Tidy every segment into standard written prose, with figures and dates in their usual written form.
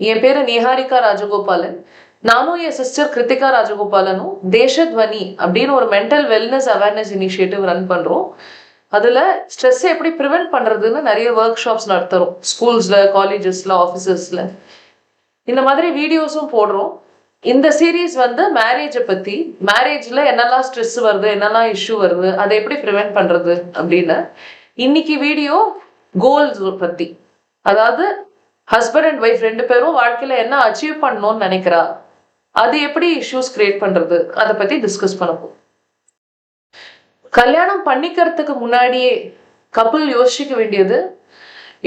என் பேரு நிஹாரிகா ராஜகோபாலன். நானும் என் சிஸ்டர் கிருத்திகா ராஜகோபாலனும் தேசத்வனி அப்படின்னு ஒரு mental wellness awareness initiative run பண்றோம். அதுல ஸ்ட்ரெஸ் எப்படி ப்ரிவென்ட் பண்றதுன்னு நிறைய ஒர்க் ஷாப்ஸ் நடத்துறோம். ஸ்கூல்ஸ்ல, காலேஜஸ்ல, ஆஃபீஸஸ்ல இந்த மாதிரி வீடியோஸும் போடுறோம். இந்த சீரீஸ் வந்து மேரேஜை பத்தி, மேரேஜ்ல என்னெல்லாம் ஸ்ட்ரெஸ் வருது, என்னெல்லாம் இஷ்யூ வருது, அதை எப்படி ப்ரிவென்ட் பண்றது அப்படின்னு. இன்னைக்கு வீடியோ கோல்ஸ் பத்தி, அதாவது ஹஸ்பண்ட் அண்ட் ஒய்ஃப் ரெண்டு பேரும் வாழ்க்கையில என்ன அச்சீவ் பண்ணணும்னு நினைக்கிறா, அது எப்படி இஷ்யூஸ் கிரியேட் பண்றது, அதை பத்தி டிஸ்கஸ் பண்ணுவோம். கல்யாணம் பண்ணிக்கிறதுக்கு முன்னாடியே கப்புள் யோசிக்க வேண்டியது,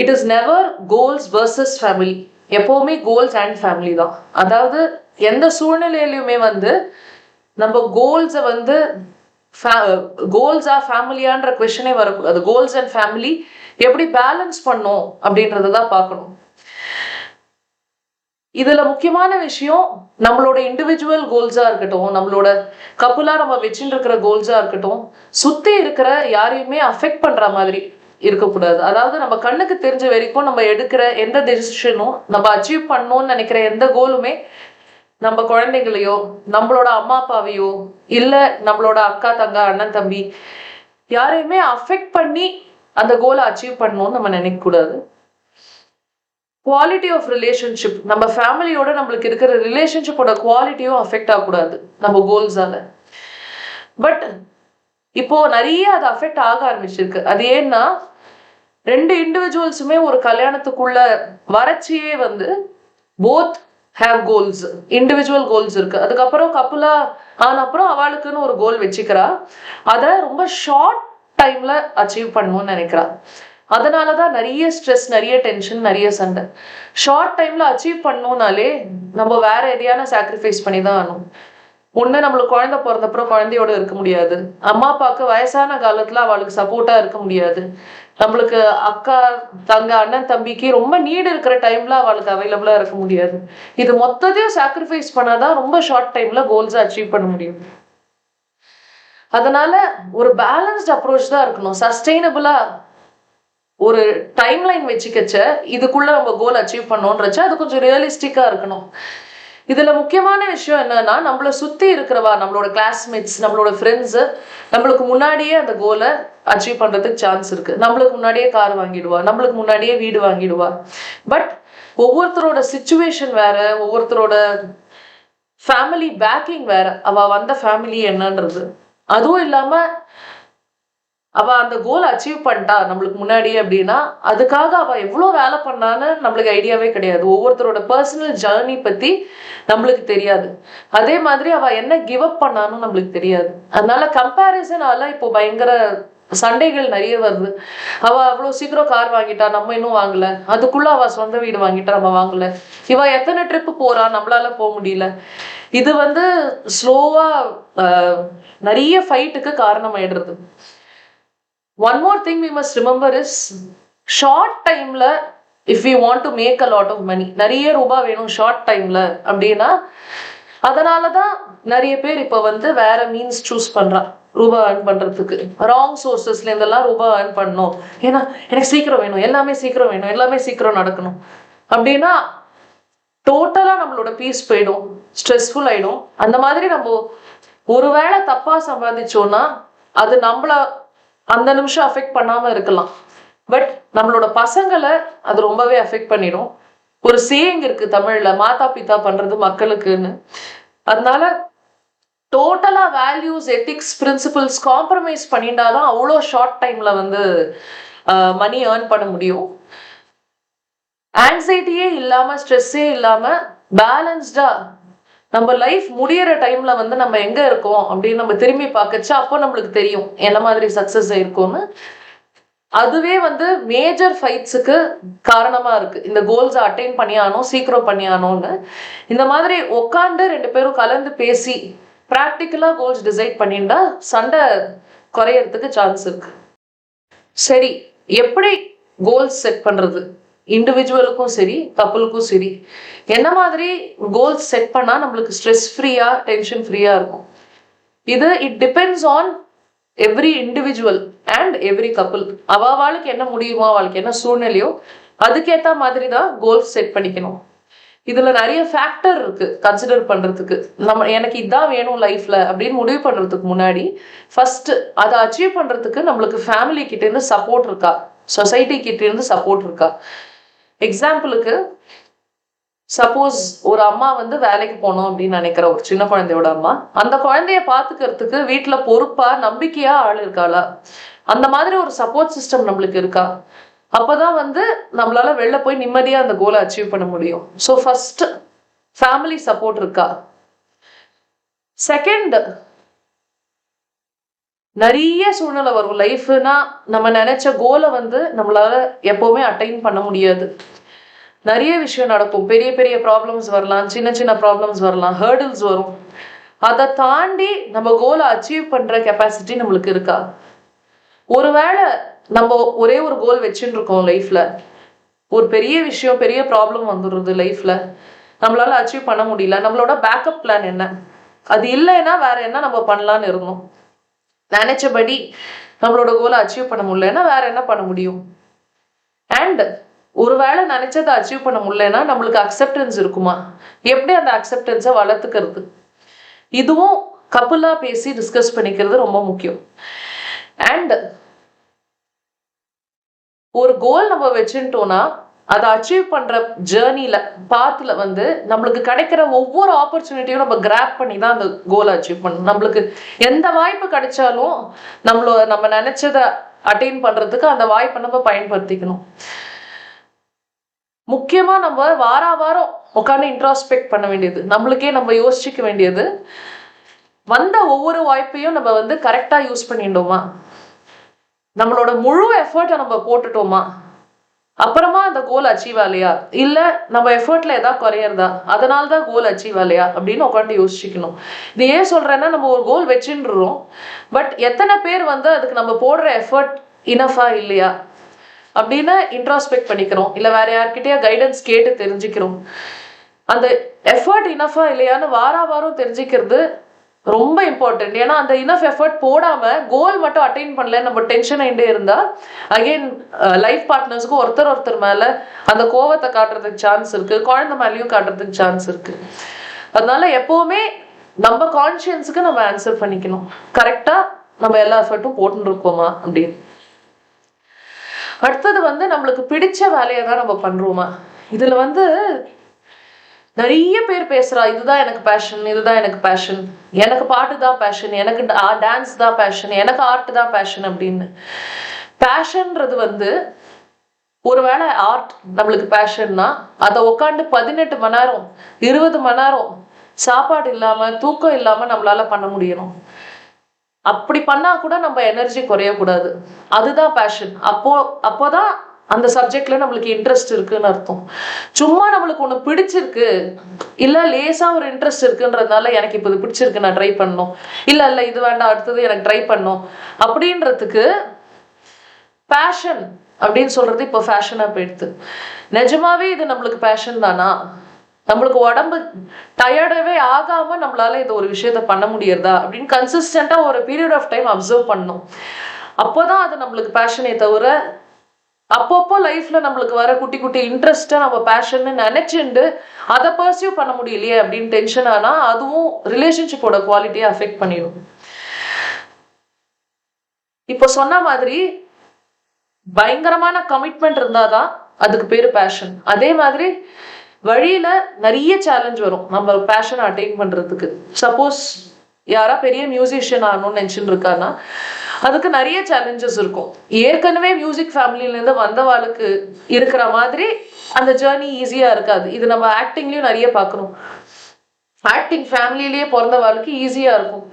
it is never goals versus family. எப்பவுமே கோல்ஸ் அண்ட் ஃபேமிலி தான். அதாவது எந்த சூழ்நிலையிலுமே வந்து நம்ம கோல்ஸை வந்து கோல்ஸா ஃபேமிலியான்ற கொஸ்டினே வரக்கூடாது. கோல்ஸ் அண்ட் ஃபேமிலி எப்படி பேலன்ஸ் பண்ணோம் அப்படின்றத தான் பார்க்கணும். இதுல முக்கியமான விஷயம், நம்மளோட இண்டிவிஜுவல் கோல்ஸா இருக்கட்டும், நம்மளோட கப்புலா நம்ம வச்சுட்டு இருக்கிற கோல்ஸா இருக்கட்டும், சுத்தி இருக்கிற யாரையுமே அஃபெக்ட் பண்ற மாதிரி இருக்கக்கூடாது. அதாவது நம்ம கண்ணுக்கு தெரிஞ்ச வரைக்கும் நம்ம எடுக்கிற எந்த டெசிஷனும், நம்ம அச்சீவ் பண்ணணும்னு நினைக்கிற எந்த கோலுமே நம்ம குழந்தைகளையோ, நம்மளோட அம்மா அப்பாவையோ, இல்ல நம்மளோட அக்கா தங்க அண்ணன் தம்பி யாரையுமே அஃபெக்ட் பண்ணி அந்த கோலை அச்சீவ் பண்ணணும்னு நம்ம நினைக்க கூடாது. குவாலிட்டி ஆஃப் ரிலேஷன்ஷிப், நம்ம ஃபேமிலியோட நம்மளுக்கு இருக்கிற ரிலேஷன்ஷிப்போட குவாலிட்டியும் அஃபெக்ட் ஆகக்கூடாது நம்ம கோல்ஸால. பட் இப்போ நிறைய அது அஃபெக்ட் ஆக ஆரம்பிச்சிருக்கு. அது ஏன்னா, ரெண்டு இண்டிவிஜுவல்ஸுமே ஒரு கல்யாணத்துக்குள்ள வரச்சியே வந்து both have goals, individual goals இருக்கு. அதுக்கப்புறம் கப்புலா ஆன அப்புறம் அவளுக்குன்னு ஒரு கோல் வச்சுக்கிறா, அதை ரொம்ப ஷார்ட் டைம்ல அச்சீவ் பண்ணணும்னு நினைக்கிறா. அதனாலதான் நிறைய ஸ்ட்ரெஸ், நிறைய டென்ஷன், நிறைய சண்டை. ஷார்ட் டைம்ல அச்சீவ் பண்ணணும்னாலே நம்ம வேற எதையான சாக்ரிஃபைஸ் பண்ணி தான் ஆகணும். ஒண்ணு, நம்மளுக்கு குழந்தை பிறந்தப்புறம் குழந்தையோட இருக்க முடியாது. அம்மா அப்பாவுக்கு வயசான காலத்துல அவளுக்கு சப்போர்ட்டா இருக்க முடியாது. நம்மளுக்கு அக்கா தங்க அண்ணன் தம்பிக்கு ரொம்ப நீடு இருக்கிற டைம்ல அவளுக்கு அவைலபிளா இருக்க முடியாது. இது மொத்தத்தையும் சாக்ரிஃபைஸ் பண்ணாதான் ரொம்ப ஷார்ட் டைம்ல கோல்ஸ் அச்சீவ் பண்ண முடியும். அதனால ஒரு பேலன்ஸ்ட் அப்ரோச் தான் இருக்கணும். சஸ்டெயினபிளா ஒரு டைம் லைன் வச்சுக்கச்ச, இதுக்குள்ள நம்ம கோல் அச்சீவ் பண்ணோன்றச்ச அது கொஞ்சம் ரியலிஸ்டிக்கா இருக்கணும். இதுல முக்கியமான விஷயம் என்னன்னா, நம்மளை சுத்தி இருக்கிறவா, நம்மளோட கிளாஸ்மேட்ஸ், நம்மளோட ஃப்ரெண்ட்ஸ் நம்மளுக்கு முன்னாடியே அந்த கோலை அச்சீவ் பண்றதுக்கு சான்ஸ் இருக்கு. நம்மளுக்கு முன்னாடியே கார் வாங்கிடுவா, நம்மளுக்கு முன்னாடியே வீடு வாங்கிடுவா. பட் ஒவ்வொருத்தரோட சிச்சுவேஷன் வேற, ஒவ்வொருத்தரோட ஃபேமிலி பேக்கிங் வேற, அவ வந்த ஃபேமிலி என்னன்றது. அதுவும் இல்லாம அவ அந்த கோல் அச்சீவ் பண்ணிட்டா நம்மளுக்கு முன்னாடியே அப்படின்னா, அதுக்காக அவ எவ்வளவு வேலை பண்ணான்னு நம்மளுக்கு ஐடியாவே கிடையாது. ஒவ்வொருத்தரோட பர்சனல் ஜர்னி பத்தி நம்மளுக்கு தெரியாது. அதே மாதிரி அவ என்ன கிவ் அப் பண்ணான்னு நம்மளுக்கு தெரியாது. அதனால கம்பேரிசனால இப்போ பயங்கர சண்டைகள் நிறைய வருது. அவ அவ்வளவு சீக்கிரம் கார் வாங்கிட்டா, நம்ம இன்னும் வாங்கல. அதுக்குள்ள அவ சொந்த வீடு வாங்கிட்டா, நம்ம வாங்கல. இவ எத்தனை ட்ரிப் போறா, நம்மளால போக முடியல. இது வந்து ஸ்லோவா நிறைய ஃபைட்டுக்கு காரணம் ஆயிடுறது. One more thing we must remember is, short timeல if we want to make a lot of money, நிறைய ரூபாய் வேணும் ஷார்ட் டைம்ல அப்படின்னா, அதனாலதான் நிறைய பேர் இப்ப வந்து வேற மீன்ஸ் சூஸ் பண்றா ரூபாய் ஏர்ன் பண்றதுக்கு. ராங் சோர்சஸ்ல இருந்தெல்லாம் ரூபாய் ஏர்ன் பண்ணணும், ஏன்னா எனக்கு சீக்கிரம் வேணும், எல்லாமே சீக்கிரம் வேணும், எல்லாமே சீக்கிரம் நடக்கணும் அப்படின்னா டோட்டலா நம்மளோட பீஸ் போயிடும், ஸ்ட்ரெஸ்ஃபுல் ஆயிடும். அந்த மாதிரி நம்ம ஒருவேளை தப்பா சம்பாதிச்சோம்னா அது நம்மள அந்த நிமிஷம் அஃபெக்ட் பண்ணாம இருக்கலாம். பட் நம்மளோட பசங்களை அது ரொம்பவே அஃபெக்ட் பண்ணிடும். ஒரு சேயிங் இருக்கு தமிழ்ல, மாதா பிதா பண்றது மக்களுக்குன்னு. அதனால டோட்டலா வேல்யூஸ், எத்திக்ஸ், பிரின்சிபிள்ஸ் காம்ப்ரமைஸ் பண்ணிட்டாதான் அவ்வளோ ஷார்ட் டைம்ல வந்து மணி ஏர்ன் பண்ண முடியும். ஆங்ஸைட்டியே இல்லாம, ஸ்ட்ரெஸ்ஸே இல்லாம பேலன்ஸ்டா நம்ம லைஃப் முடியற டைம்ல வந்து நம்ம எங்க இருக்கோம் அப்படின்னு நம்ம திரும்பி பார்க்கச்சா அப்போ நம்மளுக்கு தெரியும் என்ன மாதிரி சக்சஸ் ஆயிருக்கும்னு. அதுவே வந்து மேஜர் ஃபைட்ஸுக்கு காரணமா இருக்கு. இந்த கோல்ஸை அட்டைன் பண்ணியானோம், சீக்கிரம் பண்ணியானோன்னு இந்த மாதிரி உட்காந்து ரெண்டு பேரும் கலந்து பேசி ப்ராக்டிக்கலா கோல்ஸ் டிசைட் பண்ணிட்டா சண்டை குறையறதுக்கு சான்ஸ் இருக்கு. சரி, எப்படி கோல்ஸ் செட் பண்றது? இண்டிவிஜுவலுக்கும் சரி, கப்புளுக்கும் சரி, என்ன மாதிரி கோல்ஸ் செட் பண்ணா நம்மளுக்கு ஸ்ட்ரெஸ் ஃப்ரீயா, டென்ஷன் ஃப்ரீயா இருக்கும்? இது it depends on every individual and every couple. அவளுக்கு என்ன முடியுமோ, அவளுக்கு என்ன சூழ்நிலையோ அதுக்கேற்ற மாதிரி தான் கோல்ஸ் செட் பண்ணிக்கணும். இதுல நிறைய ஃபேக்டர் இருக்கு கன்சிடர் பண்றதுக்கு. எனக்கு இதான் வேணும் லைஃப்ல அப்படின்னு முடிவு பண்றதுக்கு முன்னாடி ஃபர்ஸ்ட் அதை அச்சீவ் பண்றதுக்கு நம்மளுக்கு ஃபேமிலி கிட்ட இருந்து சப்போர்ட் இருக்கா, சொசைட்டி கிட்ட இருந்து சப்போர்ட் இருக்கா. எக்ஸாம்பிளுக்கு சப்போஸ் ஒரு அம்மா வந்து வேலைக்கு போகணும் அப்படின்னு நினைக்கிற ஒரு சின்ன குழந்தையோட அம்மா, அந்த குழந்தைய பாத்துக்கிறதுக்கு வீட்டுல பொறுப்பா நம்பிக்கையா ஆள் இருக்காளா, அந்த மாதிரி ஒரு சப்போர்ட் சிஸ்டம் நம்மளுக்கு இருக்கா. அப்பதான் வந்து நம்மளால வெளில போய் நிம்மதியா அந்த கோலை அச்சீவ் பண்ண முடியும். ஸோ ஃபர்ஸ்ட் ஃபேமிலி சப்போர்ட் இருக்கா. செகண்ட், நிறைய சூழ்நிலை வரும் லைஃப்னா நம்ம நினைச்ச கோலை வந்து நம்மளால எப்பவுமே அட்டைன் பண்ண முடியாது. நிறைய விஷயம் நடக்கும், பெரிய பெரிய ப்ராப்ளம்ஸ் வரலாம், சின்ன சின்ன ப்ராப்ளம்ஸ் வரலாம், ஹேர்டில்ஸ் வரும். அதை தாண்டி நம்ம கோலை அச்சீவ் பண்ற கெப்பாசிட்டி நம்மளுக்கு இருக்கா. ஒருவேளை நம்ம ஒரே ஒரு கோல் வச்சுட்டு இருக்கோம் லைஃப்ல, ஒரு பெரிய விஷயம் பெரிய ப்ராப்ளம் வந்துடுறது லைஃப்ல, நம்மளால அச்சீவ் பண்ண முடியல, நம்மளோட பேக்கப் பிளான் என்ன, அது இல்லைன்னா வேற என்ன நம்ம பண்ணலான்னு இருந்தோம். நினைச்சபடி நம்மளோட கோலை அச்சீவ் பண்ண முடியலன்னா வேற என்ன பண்ண முடியும். அண்ட் ஒருவேளை நினைச்சதை அச்சீவ் பண்ண முடியலன்னா நம்மளுக்கு அக்செப்டன்ஸ் இருக்குமா, எப்படி அந்த அக்செப்டன்ஸை வளர்த்துக்கிறது, இதுவும் கப்புலா பேசி டிஸ்கஸ் பண்ணிக்கிறது ரொம்ப முக்கியம். அண்ட் ஒரு கோல் நம்ம வச்சுட்டோம்னா அதை அச்சீவ் பண்ற ஜேர்னில பாத்துல வந்து நம்மளுக்கு கிடைக்கிற ஒவ்வொரு ஆப்பர்ச்சுனிட்டியும் நம்ம கிராப் பண்ணி தான் அந்த கோலை அச்சீவ் பண்ணணும். நம்மளுக்கு எந்த வாய்ப்பு கிடைச்சாலும் நம்ம நினைச்சதை அட்டைன் பண்றதுக்கு அந்த வாய்ப்பை நம்ம பயன்படுத்திக்கணும். முக்கியமா நம்ம வாரம் உட்காந்து இன்ட்ராஸ்பெக்ட் பண்ண வேண்டியது, நம்மளுக்கே நம்ம யோசிச்சுக்க வேண்டியது, வந்த ஒவ்வொரு வாய்ப்பையும் நம்ம வந்து கரெக்டா யூஸ் பண்ணிட்டோமா, நம்மளோட முழு எஃபர்ட்டை நம்ம போட்டுட்டோமா, அப்புறமா அந்த கோல் அச்சீவ் ஆலையா, இல்ல நம்ம எஃபர்ட்ல ஏதாவது குறையறதா, அதனாலதான் கோல் அச்சீவ் ஆலையா அப்படின்னு உட்காந்து யோசிச்சுக்கணும். இது ஏன் சொல்றேன்னா, நம்ம ஒரு கோல் வச்சுன்றோம், பட் எத்தனை பேர் வந்து அதுக்கு நம்ம போடுற எஃபர்ட் இனஃபா இல்லையா அப்படின்னு இன்ட்ராஸ்பெக்ட் பண்ணிக்கிறோம், இல்ல வேற யார்கிட்டயா கைடன்ஸ் கேட்டு தெரிஞ்சுக்கிறோம். அந்த எஃபர்ட் இனஃபா இல்லையான்னு வாரம் தெரிஞ்சுக்கிறது ரொம்ப இம்பார்ட்டன்ட். ஏன்னா அந்த இனஃப் எஃபர்ட் போடாம கோல் மட்டும் அட்டைன் பண்ணல நம்ம டென்ஷன் ஆகிட்டே இருந்தா அகெயின் லைஃப் பார்ட்னர்ஸ்க்கு ஒருத்தர் மேல அந்த கோவத்தை காட்டுறதுக்கு சான்ஸ் இருக்கு, குழந்தை மேலேயும் காட்டுறதுக்கு சான்ஸ் இருக்கு. அதனால எப்பவுமே நம்ம கான்சியன்ஸுக்கு நம்ம ஆன்சர் பண்ணிக்கணும், கரெக்டா நம்ம எல்லா எஃபர்ட்டும் போட்டுன்னு இருக்கோமா அப்படின்னு. அடுத்தது வந்து நம்மளுக்கு பிடிச்ச வேலையை தான் நம்ம பண்றோமா. இதுல வந்து நிறைய பேர் பேசுறா, இதுதான் எனக்கு பேஷன், இதுதான் எனக்கு பேஷன், எனக்கு பாட்டு தான் பேஷன், எனக்கு டான்ஸ் தான் பேஷன், எனக்கு ஆர்ட் தான் பேஷன் அப்படின்னு. பேஷன்ன்றது வந்து ஒருவேளை ஆர்ட் நம்மளுக்கு பேஷன்னா அதை உட்காந்து 18 மணி நேரம் 20 மணி நேரம் சாப்பாடு இல்லாம தூக்கம் இல்லாம நம்மளால பண்ண முடியணும். அப்படி பண்ணா கூட நம்ம எனர்ஜி குறையக்கூடாது, அதுதான் பேஷன். அப்போதான் அந்த சப்ஜெக்ட்ல நம்மளுக்கு இன்ட்ரெஸ்ட் இருக்குன்னு அர்த்தம். சும்மா நம்மளுக்கு ஒண்ணு பிடிச்சிருக்கு, இல்ல லேசா ஒரு இன்ட்ரெஸ்ட் இருக்குன்றதுனால எனக்கு இப்போ இது பிடிச்சிருக்கு நான் ட்ரை பண்ணணும், இல்ல இது வேண்டாம் அடுத்தது எனக்கு ட்ரை பண்ணும் அப்படின்றதுக்கு பேஷன் அப்படின்னு சொல்றது இப்போ ஃபேஷனா போயிடுது. நிஜமாவே இது நம்மளுக்கு பேஷன் தானா, நம்மளுக்கு உடம்பு டயர்டவே ஆகாம நம்மளால இந்த ஒரு விஷயத்த பண்ண முடியறதா அப்படின்னு கன்சிஸ்டண்டா ஒரு பீரியட் ஆஃப் டைம் அப்சர்வ் பண்ணணும். அப்போதான் அது நம்மளுக்கு பேஷனே தவிர அப்பப்போ லைஃப்ல நம்மளுக்கு வர குட்டி குட்டி இன்ட்ரெஸ்டா நம்ம பேஷன்னு நினைச்சுண்டு அதை பர்சியூ பண்ண முடியலையே அப்படின்னு டென்ஷன் ஆனா அதுவும் ரிலேஷன்ஷிப்போட குவாலிட்டியை அஃபெக்ட் பண்ணிடும். இப்போ சொன்ன மாதிரி பயங்கரமான கமிட்மெண்ட் இருந்தாதான் அதுக்கு பேரு பேஷன். அதே மாதிரி வழியில நிறைய சேலஞ்ச் வரும் நம்ம பேஷனை அட்டைன் பண்றதுக்கு. சப்போஸ் யாரா பெரிய மியூசிஷியன் ஆகணும்னு நினைச்சுட்டு இருக்கான்னா அதுக்கு நிறைய சேலஞ்சஸ் இருக்கும். ஏற்கனவே மியூசிக் ஃபேமிலில இருந்து வந்தவாளுக்கு இருக்கிற மாதிரி அந்த ஜேர்னி ஈஸியா இருக்காது. இது நம்ம ஆக்டிங்லயும் நிறைய பார்க்கணும். ஆக்டிங் ஃபேமிலிலேயே பிறந்தவாளுக்கு ஈஸியா இருக்கும்,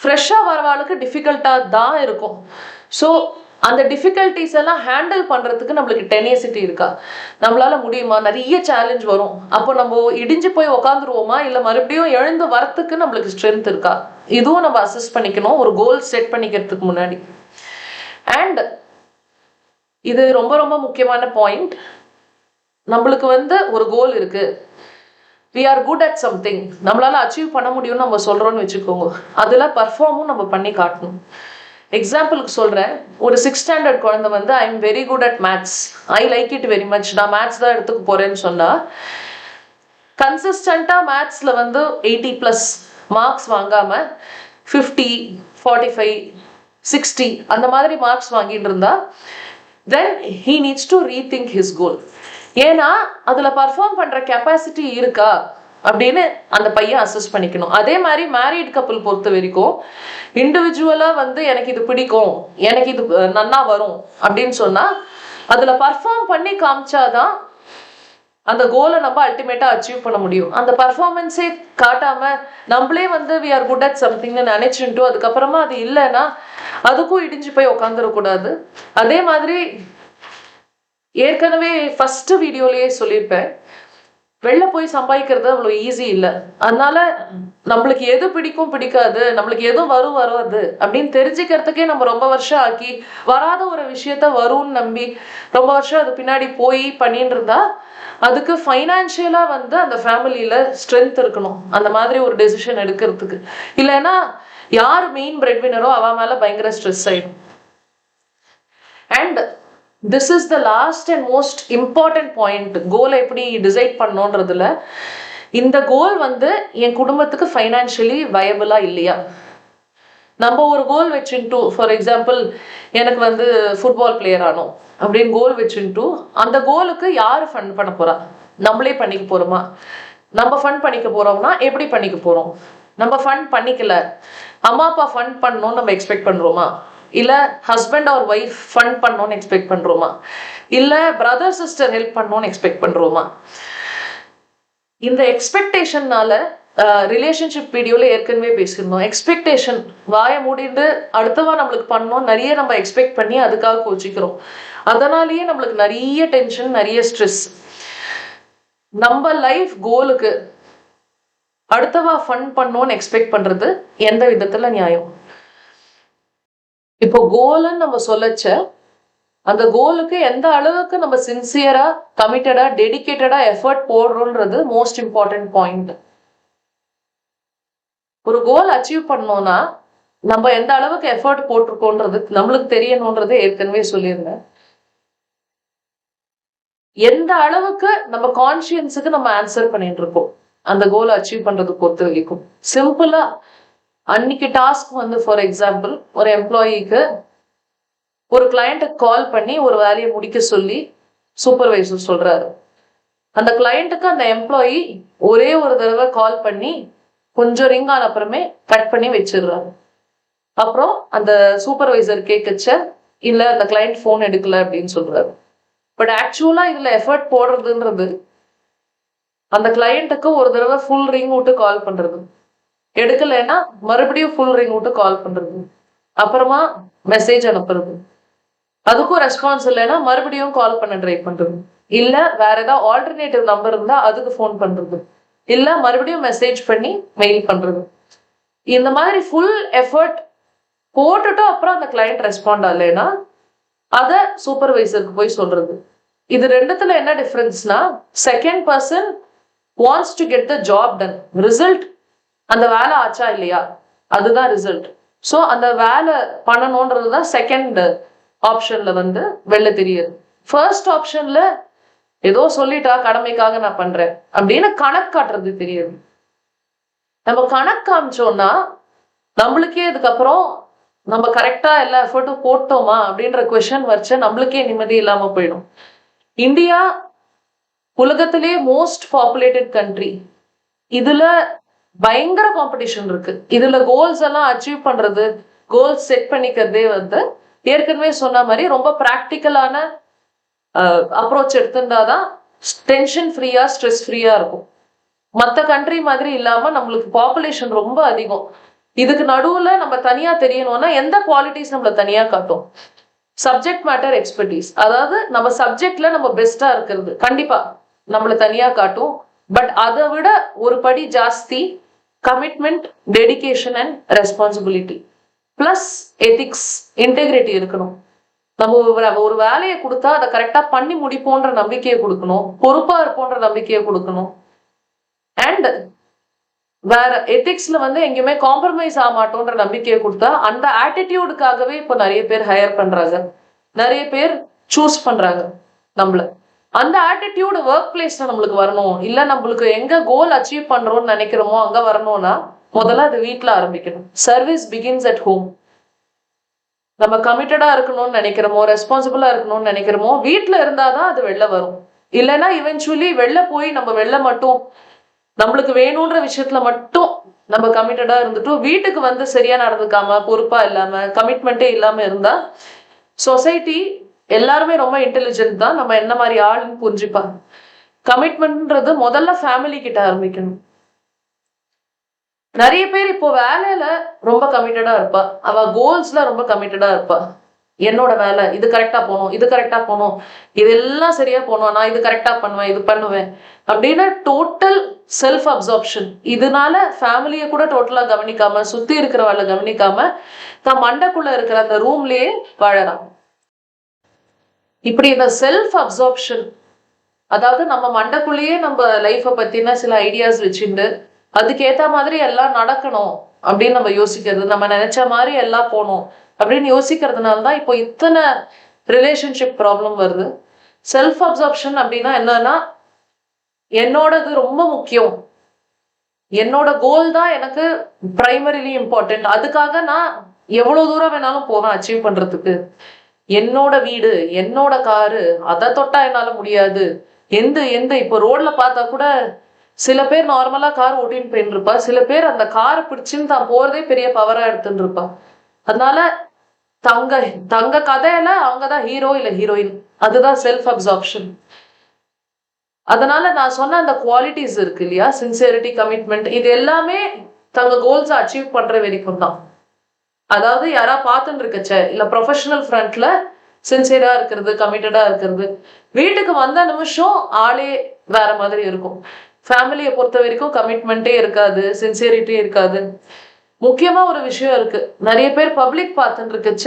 ஃப்ரெஷ்ஷா வரவாளுக்கு டிஃபிகல்ட்டா தான் இருக்கும். ஸோ அந்த டிஃபிகல்ட்டிஸ் எல்லாம் ஹேண்டில் பண்றதுக்கு நம்மளுக்கு டெனேசிட்டி இருக்கா, நம்மளால முடியுமா, நிறைய சேலஞ்ச் வரும். அப்போ நம்ம இடிஞ்சு போய் உக்காந்துருவோமா, இல்ல மறுபடியும் எழுந்து வரத்துக்கு நம்மளுக்கு ஸ்ட்ரென்த் இருக்கா, இதுவும் நம்ம அசஸ் பண்ணிக்கணும் ஒரு கோல் செட் பண்ணிக்கிறதுக்கு முன்னாடி. அண்ட் இது ரொம்ப ரொம்ப முக்கியமான பாயிண்ட், நம்மளுக்கு வந்து ஒரு கோல் இருக்கு, we are good at something, நம்மளால அச்சீவ் பண்ண முடியும்னு நம்ம சொல்றோம்னு வச்சுக்கோங்க, அதுல பர்ஃபார்மும் நம்ம பண்ணி காட்டணும். எக்ஸாம்பிளுக்கு சொல்றேன், ஒரு 6th ஸ்டாண்டர்ட் குழந்தை வந்து ஐ am very good at maths, I like it very much, நான் மேத்ஸ் தான் எடுத்துக்க போறேன்னு சொன்னா கன்சிஸ்டண்டா மேத்ஸ்ல வந்து 80+ மார்க்ஸ் வாங்காம 50, 45, 60 அந்த மாதிரி மார்க்ஸ் வாங்கிட்டு இருந்தா then he needs to rethink his goal. ஏன்னா அதுல பர்ஃபார்ம் பண்ற கெப்பாசிட்டி இருக்கா அப்படின்னு அந்த பையன் அசஸ் பண்ணிக்கணும். அதே மாதிரி மேரிட் கப்புள் பொறுத்த வரைக்கும் இண்டிவிஜுவலா வந்து எனக்கு இது பிடிக்கும், எனக்கு இது நன்னா வரும் அப்படின்னு சொன்னா அதுல பர்ஃபார்ம் பண்ணி காமிச்சாதான் அந்த கோலை நம்ம அல்டிமேட்டா அச்சீவ் பண்ண முடியும். அந்த பர்ஃபார்மன்ஸே காட்டாம நம்மளே வந்து வி ஆர் குட் அட் சம்திங்னு நினைச்சுட்டு அதுக்கப்புறமா அது இல்லைன்னா அதுக்கும் இடிஞ்சு போய் உட்காந்துடக்கூடாது. அதே மாதிரி ஏற்கனவே ஃபர்ஸ்ட் வீடியோலயே சொல்லியிருப்பேன், வெளில போய் சம்பாதிக்கிறது அவ்வளோ ஈஸி இல்லை. அதனால நம்மளுக்கு எது பிடிக்கும் பிடிக்காது, நம்மளுக்கு எதுவும் வராது அப்படின்னு தெரிஞ்சுக்கிறதுக்கே நம்ம ரொம்ப வருஷம் ஆக்கி வராத ஒரு விஷயத்த வரும்னு நம்பி ரொம்ப வருஷம் அது பின்னாடி போய் பண்ணிட்டு இருந்தா அதுக்கு ஃபைனான்சியலா வந்து அந்த ஃபேமிலியில ஸ்ட்ரென்த் இருக்கணும் அந்த மாதிரி ஒரு டெசிஷன் எடுக்கிறதுக்கு. இல்லைன்னா யார் மெயின் பிரெட் வினரோ அவ மேல பயங்கர ஸ்ட்ரெஸ் ஆயிடும். And this is the last and most important point, கோலை எப்படி டிசைட் பண்ணோன்றதுல. இந்த கோல் வந்து என் குடும்பத்துக்கு ஃபைனான்சியலி வயபிளா இல்லையா? நம்ம ஒரு கோல் வச்சுட்டு, ஃபார் எக்ஸாம்பிள் எனக்கு வந்து ஃபுட்பால் பிளேயர் ஆனோம் அப்படின்னு கோல் வச்சுட்டு அந்த கோலுக்கு யாரு ஃபண்ட் பண்ண போறா? நம்மளே பண்ணிக்க போறோமா? நம்ம ஃபண்ட் பண்ணிக்க போறோம்னா எப்படி பண்ணிக்க போறோம்? நம்ம ஃபண்ட் பண்ணிக்கல, அம்மா அப்பா ஃபண்ட் பண்ணணும்னு நம்ம எக்ஸ்பெக்ட் பண்றோமா? இல்ல ஹஸ்பண்ட் ஆர் ஒய்ஃப் ஃபண்ட் பண்ணணும்னு எக்ஸ்பெக்ட் பண்றோமா? இல்ல பிரதர் சிஸ்டர் ஹெல்ப் பண்ணணும்னு எக்ஸ்பெக்ட் பண்றோமா? இந்த எக்ஸ்பெக்டேஷன்னால ரிலேஷன்ஷிப் வீடியோல ஏற்கனவே பேசியிருந்தோம். எக்ஸ்பெக்டேஷன் வாய மூடிட்டு அடுத்தவா நம்மளுக்கு பண்ணோம் நிறைய நம்ம எக்ஸ்பெக்ட் பண்ணி அதுக்காக கோச்சிக்கிறோம். அதனாலேயே நம்மளுக்கு நிறைய டென்ஷன், நிறைய ஸ்ட்ரெஸ். நம்ம லைஃப் கோலுக்கு அடுத்தவா ஃபண்ட் பண்ணோன்னு எக்ஸ்பெக்ட் பண்றது எந்த விதத்துல நியாயம்? இப்போ கோல்னு நம்ம சொல்லச்ச அந்த கோலுக்கு எந்த அளவுக்கு நம்ம சின்சியரா, கமிட்டடா, டெடிகேட்டடா எஃபர்ட் போடுறோன்றது மோஸ்ட் இம்பார்ட்டன்ட் பாயிண்ட். ஒரு கோல் அச்சீவ் பண்ணோம்னா நம்ம எந்த அளவுக்கு எஃபர்ட் போட்டிருக்கோன்றது நம்மளுக்கு தெரியணும்ன்றது ஏற்கனவே சொல்லியிருந்தேன். எந்த அளவுக்கு நம்ம கான்சியன்ஸுக்கு நம்ம ஆன்சர் பண்ணிட்டு இருக்கோம் அந்த கோலை அச்சீவ் பண்றது பொறுத்த வரைக்கும். சிம்பிளா அன்னைக்கு டாஸ்க் வந்து ஃபார் எக்ஸாம்பிள் ஒரு எம்ப்ளாயிக்கு ஒரு கிளையண்ட்டுக்கு கால் பண்ணி ஒரு வேலையை முடிக்க சொல்லி சூப்பர்வைசர் சொல்றாரு. அந்த கிளையண்ட்டுக்கு அந்த எம்ப்ளாயி ஒரே ஒரு தடவை கால் பண்ணி கொஞ்சம் ரிங் ஆன அப்புறமே கட் பண்ணி வச்சிடுறாரு. அப்புறம் அந்த சூப்பர்வைசர் கேட்கச்ச இல்ல அந்த கிளையண்ட் போன் எடுக்கல அப்படின்னு சொல்றாரு. பட் ஆக்சுவலா இதுல எஃபர்ட் போடுறதுன்றது அந்த கிளையண்ட்டுக்கு ஒரு தடவை ஃபுல் ரிங் விட்டு கால் பண்றது, எடுக்கலைன்னா மறுபடியும் ஃபுல் ரிங் விட்டு கால் பண்றது, அப்புறமா மெசேஜ் அனுப்புறது, அதுக்கும் ரெஸ்பான்ஸ் இல்லைன்னா மறுபடியும் கால் பண்ண ட்ரை பண்றது, இல்ல வேற ஏதாவது ஆல்டர்னேட்டிவ் நம்பர் இருந்தா அதுக்கு ஃபோன் பண்றது, இல்ல மறுபடியும் மெசேஜ் பண்ணி மெயில் பண்றது. இந்த மாதிரி ஃபுல் எஃபர்ட் போட்டுட்டு அப்புறம் அந்த கிளையண்ட் ரெஸ்பாண்ட் ஆகலைன்னா அத சூப்பர்வைசருக்கு போய் சொல்றது. இது ரெண்டுத்துல என்ன டிஃபரன்ஸ்னா, second person wants to get the job done, result அந்த வேலை ஆச்சா இல்லையா அதுதான் ரிசல்ட். ஸோ அந்த வேலை பண்ணணும்ன்றதுதான் செகண்ட் ஆப்ஷன்ல வந்து வெளில தெரியுது. ஃபர்ஸ்ட் ஆப்ஷன்ல ஏதோ சொல்லிட்டா கடமைக்காக நான் பண்றேன் அப்படின்னு கணக்கு காட்டுறது தெரியுது. நம்ம கணக்கு காமிச்சோம்னா நம்மளுக்கே இதுக்கப்புறம் நம்ம கரெக்டா எல்லா எஃபர்ட்டும் போட்டோமா அப்படின்ற கொஸ்டின் வச்ச நம்மளுக்கே நிம்மதி இல்லாம போயிடும். இந்தியா உலகத்திலே மோஸ்ட் பாப்புலேட்டட் கண்ட்ரி. இதுல பயங்கர காம்படிஷன் இருக்கு. இதுல கோல்ஸ் எல்லாம் அச்சீவ் பண்றது, கோல்ஸ் செட் பண்ணிக்கிறதே வந்து ஏற்கனவே சொன்ன மாதிரி ரொம்ப பிராக்டிக்கலான அப்ரோச் எடுத்துட்டாதான் டென்ஷன் ஃப்ரீயா, ஸ்ட்ரெஸ் ஃப்ரீயா இருக்கும். மற்ற கண்ட்ரி மாதிரி இல்லாம நம்மளுக்கு பாப்புலேஷன் ரொம்ப அதிகம். இதுக்கு நடுவுல நம்ம தனியா தெரியணும்னா எந்த குவாலிட்டிஸ் நம்மள தனியா காட்டும்? சப்ஜெக்ட் மேட்டர் எக்ஸ்பர்டீஸ், அதாவது நம்ம சப்ஜெக்ட்ல நம்ம பெஸ்டா இருக்கிறது கண்டிப்பா நம்மள தனியா காட்டும். பட் அதை விட ஒரு படி ஜாஸ்தி commitment, dedication and responsibility plus ethics, integrity இருக்கணும். நம்ம ஒரு வேலையை கொடுத்தா அதை கரெக்டா பண்ணி முடிப்போன்ற நம்பிக்கையை கொடுக்கணும், பொறுப்பா இருப்போன்ற நம்பிக்கையை கொடுக்கணும். அண்ட் வேற எத்திக்ஸ்ல வந்து எங்கேயுமே காம்ப்ரமைஸ் ஆக மாட்டோன்ற நம்பிக்கையை கொடுத்தா அந்த ஆட்டிடியூடுக்காகவே இப்போ நிறைய பேர் ஹையர் பண்றாங்க, நிறைய பேர் சூஸ் பண்றாங்க நம்மள. அந்த ஆட்டிடியூடு ஒர்க் பிளேஸ்ல நம்மளுக்கு வரணும். இல்ல நம்மளுக்கு எங்க கோல் அச்சீவ் பண்றோம்னு நினைக்கிறோமோ அங்க வரணும்னா முதல்ல அது வீட்டுல ஆரம்பிக்கணும். Service begins at home. நம்ம கமிட்டடா இருக்கணும்னு நினைக்கிறோமோ, ரெஸ்பான்சிபிளா இருக்கணும்னு நினைக்கிறோமோ, வீட்டுல இருந்தாதான் அது வெளில வரும். இல்லைன்னா இவென்ச்சுவலி வெளில போய் நம்ம வெளில மட்டும் நம்மளுக்கு வேணும்ன்ற விஷயத்துல மட்டும் நம்ம கமிட்டடா இருந்துட்டோம், வீட்டுக்கு வந்து சரியா நடந்துக்காம, பொறுப்பா இல்லாம, கமிட்மெண்ட்டே இல்லாம இருந்தா சொசைட்டி எல்லாருமே ரொம்ப இன்டெலிஜென்ட் தான், நம்ம என்ன மாதிரி ஆளுன்னு புரிஞ்சுப்பாங்க. கமிட்மெண்ட்ன்றது முதல்ல ஃபேமிலி கிட்ட ஆரம்பிக்கணும். நிறைய பேர் இப்போ வேலையில ரொம்ப கமிட்டடா இருப்பா, அவ கோல்ஸ்ல ரொம்ப கமிட்டடா இருப்பா. என்னோட வேலை இது கரெக்டா போகணும், இது கரெக்டா போகணும், இதெல்லாம் சரியா போகணும், நான் இது கரெக்டா பண்ணுவேன், இது பண்ணுவேன் அப்படின்னு டோட்டல் செல்ஃப் அப்சார்ப்ஷன். இதனால ஃபேமிலியை கூட டோட்டலா கவனிக்காம, சுத்தி இருக்கிறவளை கவனிக்காம, தான் மண்டைக்குள்ள இருக்கிற அந்த ரூம்லயே வாழறான். இப்படி இந்த செல்ஃப் அப்சார்ப்ஷன், அதாவது நம்ம மண்டைக்குள்ளேயே நம்ம லைஃப்பை பத்தின சில ஐடியாஸ் வச்சுட்டு அதுக்கேத்த மாதிரி எல்லாம் நடக்கணும் அப்படின்னு நம்ம யோசிக்கிறது, நம்ம நினைச்ச மாதிரி எல்லாம் போகணும் அப்படின்னு யோசிக்கிறதுனாலதான் இப்போ இத்தனை ரிலேஷன்ஷிப் ப்ராப்ளம் வருது. செல்ஃப் அப்சார்ப்ஷன் அப்படின்னா என்னன்னா, என்னோடது ரொம்ப முக்கியம், என்னோட கோல் தான் எனக்கு பிரைமரிலி இம்பார்ட்டன்ட், அதுக்காக நான் எவ்வளவு தூரம் வேணாலும் போவேன் அச்சீவ் பண்றதுக்கு. என்னோட வீடு, என்னோட காரு, அதை தொட்டா என்னால முடியாது. எந்த இப்போ ரோட்ல பார்த்தா கூட சில பேர் நார்மலா கார் ஓட்டின்னு போயின்னு இருப்பா, சில பேர் அந்த காரை பிடிச்சுன்னு தான் போறதே பெரிய பவரா எடுத்துட்டு இருப்பா. அதனால தங்க தங்க கதையில அவங்கதான் ஹீரோ இல்ல ஹீரோயின், அதுதான் செல்ஃப் அப்சார்ப்ஷன். அதனால நான் சொன்ன அந்த குவாலிட்டிஸ் இருக்கு இல்லையா, சின்சியரிட்டி, கமிட்மெண்ட், இது எல்லாமே தங்க கோல்ஸ் அச்சீவ் பண்ற வரைக்கும் தான். அதாவது யாரா பார்த்துட்டு இருக்கச்ச இல்ல ப்ரொஃபஷனல் ஃப்ரண்ட்ல சின்சியரா இருக்கிறது, கமிட்டடா இருக்கிறது, வீட்டுக்கு வந்த நிமிஷம் ஆளே வேற மாதிரி இருக்கும். ஃபேமிலியை பொறுத்த வரைக்கும் கமிட்மெண்ட்டே இருக்காது, சின்சியரிட்டி இருக்காது. முக்கியமா ஒரு விஷயம் இருக்கு, நிறைய பேர் பப்ளிக் பார்த்துட்டு இருக்கச்ச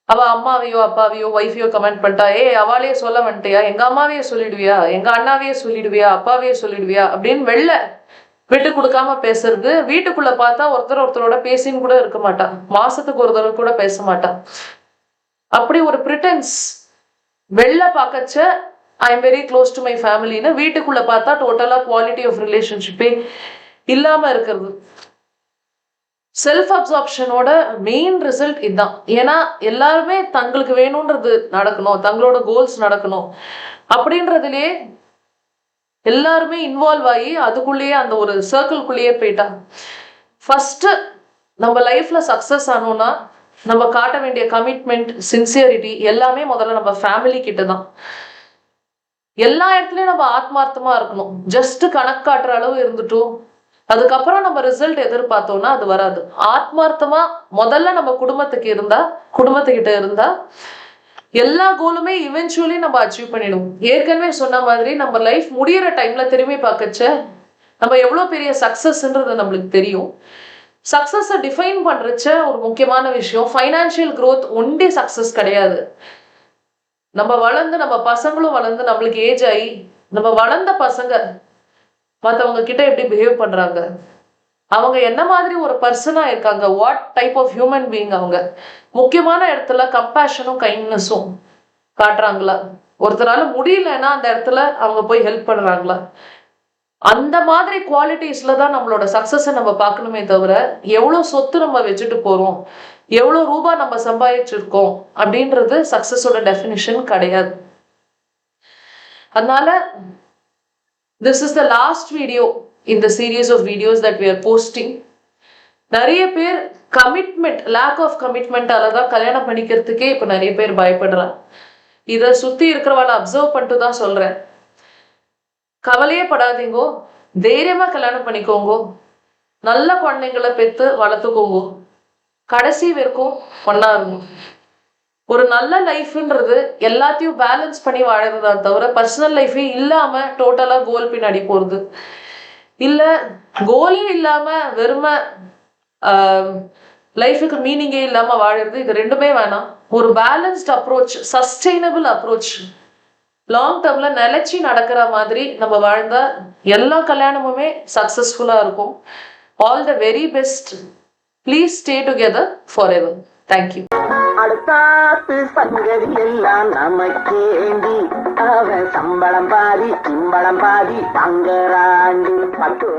அவ அம்மாவையோ அப்பாவையோ ஒய்ஃபையோ கமெண்ட் பண்ணிட்டா, அவளையே சொல்ல வந்துட்டியா, எங்க அம்மாவையே சொல்லிடுவியா, எங்க அண்ணாவையே சொல்லிடுவியா, அப்பாவையே சொல்லிடுவியா அப்படின்னு வெளில விட்டு கொடுக்காம பேசுறது. வீட்டுக்குள்ள பார்த்தா ஒருத்தரோட பேசின்னு கூட இருக்க மாட்டான், மாசத்துக்கு ஒரு தடவை கூட பேச மாட்டான். அப்படி ஒரு பிரிட்டன்ஸ் வெளில பார்க்கச்ச I am very close to my ஃபேமிலின்னு, வீட்டுக்குள்ள பார்த்தா டோட்டலா குவாலிட்டி ஆஃப் ரிலேஷன்ஷிப்பே இல்லாம இருக்கிறது. செல்ஃப் அப்சார்ப்ஷனோட மெயின் ரிசல்ட் இதுதான். ஏன்னா எல்லாருமே தங்களுக்கு வேணும்ன்றது நடக்கணும், தங்களோட கோல்ஸ் நடக்கணும் அப்படின்றதுலயே எல்லாருமே இன்வால்வ் ஆகி அதுக்குள்ளேயே அந்த ஒரு சர்க்கிள்குள்ளேயே போயிட்டாங்க. ஃபர்ஸ்ட் நம்ம லைஃப்ல சக்சஸ் ஆனோம்னா நம்ம காட்ட வேண்டிய கமிட்மெண்ட், சின்சியரிட்டி எல்லாமே முதல்ல நம்ம ஃபேமிலி கிட்ட தான். எல்லா இடத்துலயும் நம்ம ஆத்மார்த்தமா இருக்கணும். ஜஸ்ட் கணக்கு காட்டுற அளவு இருந்துட்டோம் அதுக்கப்புறம் நம்ம ரிசல்ட் எதிர்பார்த்தோம்னா அது வராது. ஆத்மார்த்தமா முதல்ல நம்ம குடும்பத்துக்கிட்ட இருந்தா எல்லா கோலுமே இவென்ச்சுவலி நம்ம அச்சீவ் பண்ணிடுவோம். ஏற்கனவே சொன்ன மாதிரி நம்ம லைஃப் முடியிற டைம்ல திரும்பி பார்க்கச்ச நம்ம எவ்வளவு பெரிய சக்சஸ்ன்றது நம்மளுக்கு தெரியும். சக்சஸை டிஃபைன் பண்றச்ச ஒரு முக்கியமான விஷயம், ஃபைனான்சியல் க்ரோத் ஒன்லி சக்சஸ் கிடையாது. நம்ம வளர்ந்து, நம்ம பசங்களும் வளர்ந்து, நம்மளுக்கு ஏஜ் ஆகி நம்ம வளர்ந்த பசங்க மற்றவங்க கிட்ட எப்படி பிஹேவ் பண்றாங்க, அவங்க என்ன மாதிரி ஒரு பர்சனா இருக்காங்க, what type of human being அவங்க, முக்கியமான இடத்துல கம்பேஷனும் கைண்ட்னஸும் காட்டுறாங்களா, ஒருத்தரால முடியலன்னா அந்த இடத்துல அவங்க போய் ஹெல்ப் பண்றாங்களா, அந்த மாதிரி குவாலிட்டிஸ்ல தான் நம்மளோட சக்சஸை நம்ம பார்க்கணுமே தவிர எவ்வளவு சொத்து நம்ம வச்சுட்டு போறோம், எவ்வளவு ரூபாய் நம்ம சம்பாதிச்சிருக்கோம் அப்படின்றது சக்சஸோட டெஃபினிஷன் கிடையாது. அதனால this is the last video in the series of videos that we are posting. நிறைய பேர் கமிட்மெண்ட், லேக் ஆஃப் கமிட்மெண்டால தான் கல்யாணம் பண்ணிக்கிறதுக்கே இப்ப நிறைய பேர் பயப்படுறாங்க. இதை சுத்தி இருக்கிறவளை அப்சர்வ் பண்ணிட்டு தான் சொல்றேன். கவலையே படாதீங்கோ, தைரியமா கல்யாணம் பண்ணிக்கோங்க, நல்ல குழந்தைங்களை பெற்று வளர்த்துக்கோங்க, கடைசி வரைக்கும் ஒன்னா இருக்கும். ஒரு நல்ல லைஃப்ன்றது எல்லாத்தையும் பேலன்ஸ் பண்ணி வாழறதா தவிர பர்சனல் லைஃபே இல்லாம டோட்டலா கோல் பின்னாடி போறது இல்ல, கோலே இல்லாம வெறுமை லைஃபுக்கு மீனிங்கே இல்லாம வாழறது, இது ரெண்டுமே வேணாம். ஒரு balanced approach, sustainable approach, long டேர்ம்ல நிலைச்சி நடக்கிற மாதிரி நம்ம வாழ்ந்தா எல்லா கல்யாணமுமே சக்சஸ்ஃபுல்லா இருக்கும். All the very best. Please stay together forever. Thank you. அடுத்தாத்து சங்கதி எல்லாம் நமக்கேண்டி அவன் சம்பளம் பாதி சிம்பளம் பாதி வாங்கறாண்டி பட்டு